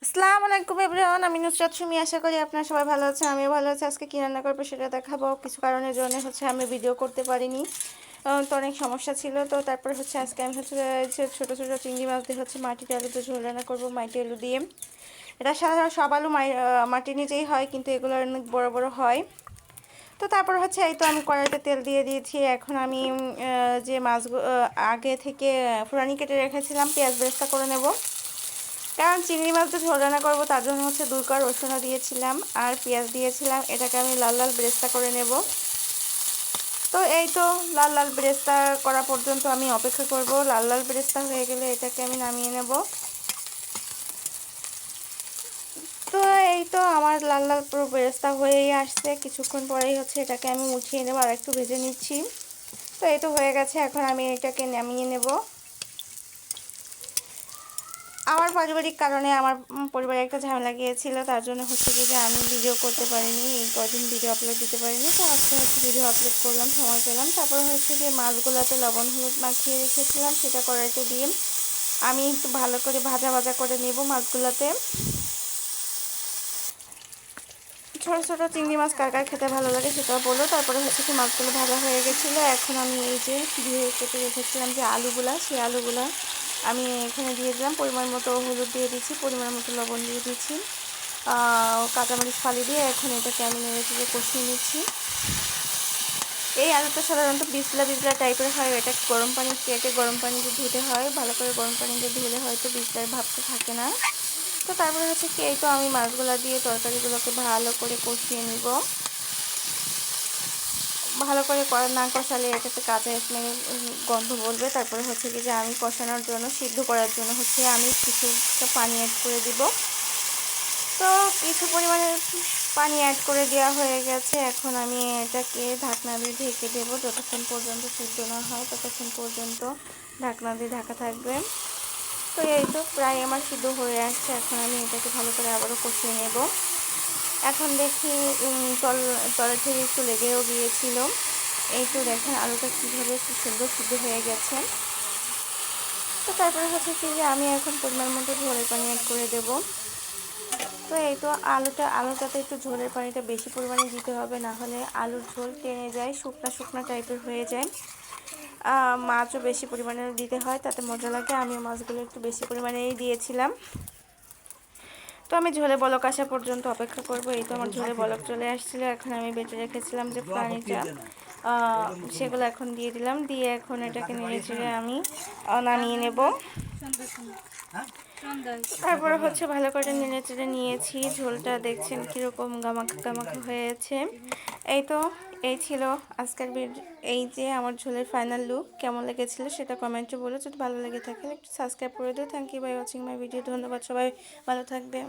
আসসালামু আলাইকুম এভরিওয়ান, আমি নুসরাত সুমি। আশা করি আপনারা সবাই ভালো আছেন, আমিও ভালো আছি। আজকে কী রান্না করবো সেটা দেখাবো। কিছু কারণের জন্য আমি ভিডিও করতে পারিনি, তো অনেক সমস্যা ছিল। তো তারপরে আজকে আমি ছোটো ছোটো চিংড়ি মাছ দিয়ে মাটির আলুতে ঝোল রান্না করবো, মাটি আলু দিয়ে। এটা সাধারণ সব আলু মাটির নিচেই হয়, কিন্তু এগুলো অনেক বড় বড় হয়। তো তারপর এই তো আমি কড়াইতে তেল দিয়ে দিয়েছি। এখন আমি যে মাছগুলো আগে থেকে ফুরানি কেটে রেখেছিলাম, পেঁয়াজ বেরেস্তা করে নেব। কারণ চিংড়ি মাছ দিয়ে ঝোল রান্না করবো, তার জন্য 2 কোয়া রসুনও দিয়েছিলাম আর পেঁয়াজ দিয়েছিলাম। এটাকে আমি লাল লাল বেরেস্তা করে নেব। তো এই তো লাল লাল বেরেস্তা করা পর্যন্ত আমি অপেক্ষা করব। লাল লাল বেরেস্তা হয়ে গেলে এটাকে আমি নামিয়ে নেব। তো এই তো আমার লাল লাল পুরো বেরেস্তা হয়েই আসছে। কিছুক্ষণ পরেই এটাকে আমি উঠিয়ে নেব আর একটু ভেজে নিচ্ছি। তো এই তো হয়ে গেছে, এখন আমি এটাকে নামিয়ে নেব। আমার পারিবারিক কারণে আমার পরিবারে একটা ঝামেলা গিয়েছিল, তার জন্য যে আমি ভিডিও করতে পারিনি, এই কদিন ভিডিও আপলোড দিতে পারিনি। তো আজকে ভিডিও আপলোড করলাম, সময় পেলাম। তারপর যে মাছগুলোতে লবণ হলুদ মাখিয়ে রেখেছিলাম, সেটা কড়াইতে দিয়ে আমি একটু ভালো করে ভাজা ভাজা করে নেব মাছগুলোতে। ছোটো ছোটো চিংড়ি মাছ কার কার খেতে ভালো লাগে সেটাও বলো। তারপরে কি মাছগুলো ভাজা হয়ে গেছিলো। এখন আমি এই যে ধুয়ে কেটে রেখেছিলাম যে আলুগুলা, সেই আলুগুলা আমি এখানে দিয়ে দিলাম। পরিমাণ মতো হলুদ দিয়ে দিচ্ছি, পরিমাণ মতো লবণ দিয়ে দিচ্ছি, কাঁচামরিচ ফালি দিয়ে এখন এটাকে আমি নেড়ে কষিয়ে নিচ্ছি। এই আলুটা সাধারণত বিজলা বিজলা টাইপের হয়, এটা গরম পানি কেটে গরম পানিতে ধুতে হয়। ভালো করে গরম পানিতে ধুলে হয়তো বিজলার ভাবটা থাকে না। তো তারপরে কি এই তো আমি মাছগুলা দিয়ে তরকারিগুলোকে ভালো করে কষিয়ে নিব। ভালো করে না কষালে এটাতে কাঁচা স্মেল গন্ধ বলবে। তারপরে কি যে আমি কষানোর জন্য, সিদ্ধ করার জন্য আমি কিছুটা পানি অ্যাড করে দিব। তো কিছু পরিমাণে পানি অ্যাড করে দেওয়া হয়ে গেছে। এখন আমি এটাকে ঢাকনা দিয়ে ঢেকে দেব। যতক্ষণ পর্যন্ত সিদ্ধ না হয় ততক্ষণ পর্যন্ত ঢাকনা দিয়ে ঢাকা থাকবে। তো এই তো প্রায় আমার সিদ্ধ হয়ে আসছে। এখন আমি এটাকে ভালো করে আবারও কষিয়ে নেব। এখন দেখি তলে থেকে একটু লেগেও গিয়েছিল। এই তো দেখেন আলুটা কীভাবে কি সুন্দর সিদ্ধ হয়ে গেছে। তো তারপরে কি যে আমি এখন পরিমাণ মতো ঝোলের পানি অ্যাড করে দেব। তো এই তো আলুটাতে একটু ঝোলের পানিটা বেশি পরিমাণে দিতে হবে, না হলে আলুর ঝোল টেনে যায়, শুকনা শুকনা টাইপের হয়ে যায়। মাছও বেশি পরিমাণে দিতে হয়, তাতে মজা লাগে। আমি মাছগুলো একটু বেশি পরিমাণেই দিয়েছিলাম। তো আমি ঝোলে বলক আসা পর্যন্ত অপেক্ষা করব। এই তো আমার ঝোলে বলক চলে আসছিল। এখন আমি বেটে রেখেছিলাম যে পানিটা, সেগুলো এখন দিয়ে দিলাম। দিয়ে এখন এটাকে নেড়ে চেড়ে আমি নামিয়ে নেব। তারপরে ভালো করে নেড়ে চেড়ে নিয়েছি। ঝোলটা দেখছেন কীরকম গামাখা গামাখা হয়েছে। এই তো এই ছিল আজকের এই যে আমার ঝোলের ফাইনাল লুক। কেমন লেগেছিল সেটা কমেন্টে বলো। যদি ভালো লেগে থাকে একটু সাবস্ক্রাইব করে দিও। Thank you by watching my video. ধন্যবাদ, সবাই ভালো থাকবে।